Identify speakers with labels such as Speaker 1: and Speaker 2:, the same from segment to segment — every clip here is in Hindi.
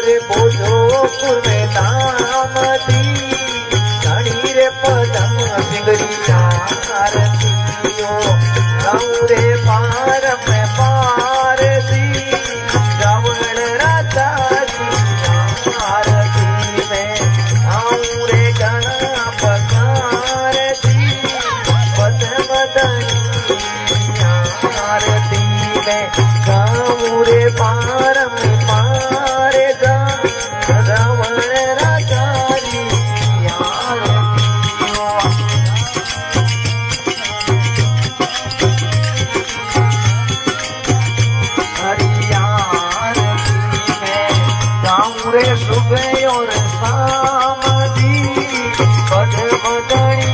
Speaker 1: रे भोजपुर में नाम दी धनी रे पदम सिंगरी आरतियो गाँव रे पार में पार दी रावण राजा की आरती में गाँव रे गणा पकार दी पद्म धनी आरती में गाँव रे पार में पार दा रावण राजा की आरतियो रे सुबह और शाम दी पद्म धनी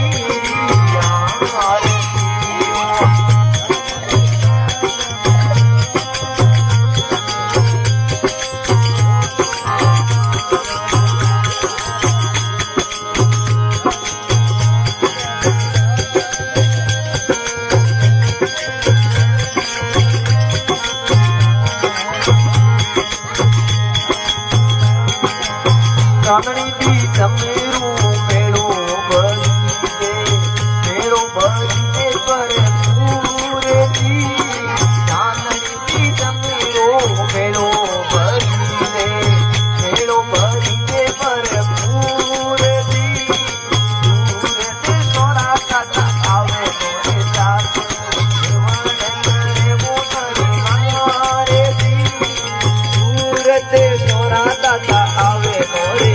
Speaker 1: चांदनी दी जमेरू मेड़ो भरी दे पर पूरे दी चांदनी दी जमेरो मेड़ो भरी दे पर पूरे दी सूरत सोना काटा आवे मोरे साथ वो मारे दी सूरत सोना काटा आवे मोरे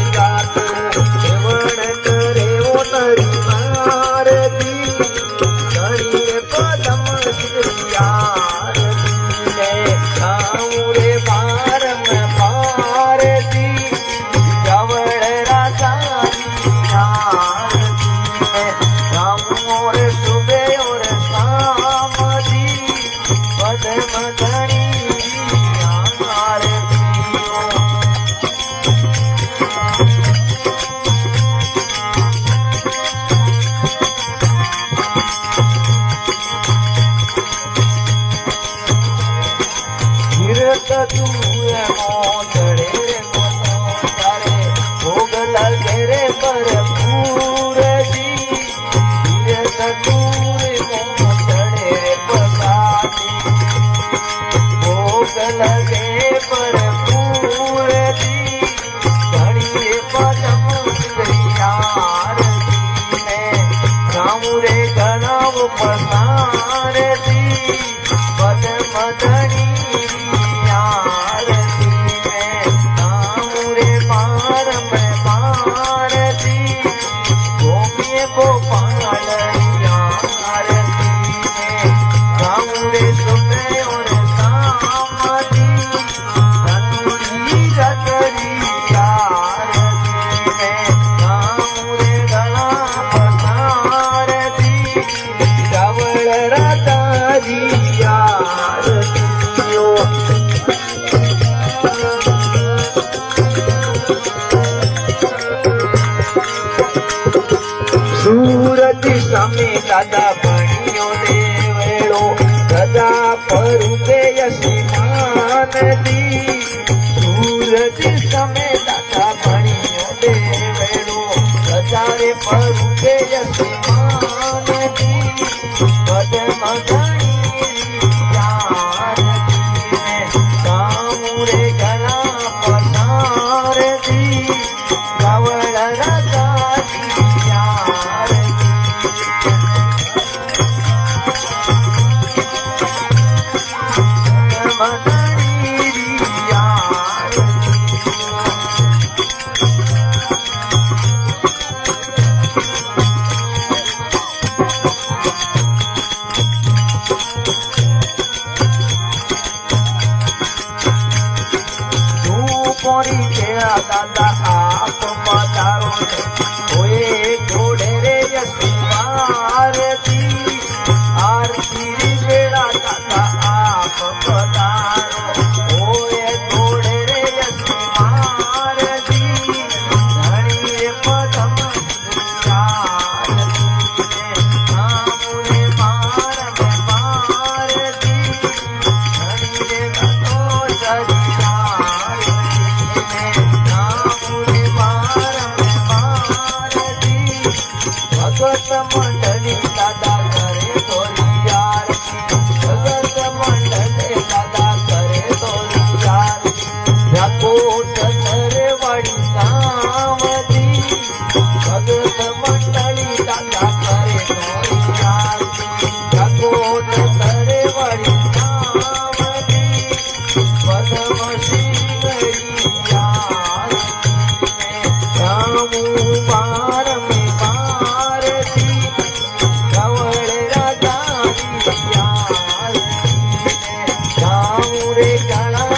Speaker 1: सूरज समे दादा बणियो दे वेड़ो गदा परुके यशमान दी सूरज समे दादा बणियो दे वेड़ो गदा रे परुके यशमान दी पद्म धनी आरती में गाँव रे गला पसार दी रावण राजा दादा आप पधारो होए घोड़े रे आरती आरती बेड़ा दादा आप पधारो होए घोड़े रे आरती धनी रे पदम सामने पार में पारती धनी रे गतो પદમ શિવૈયા રામુ બાર મે બારતી કવળ રાજા રામુ રે ગણા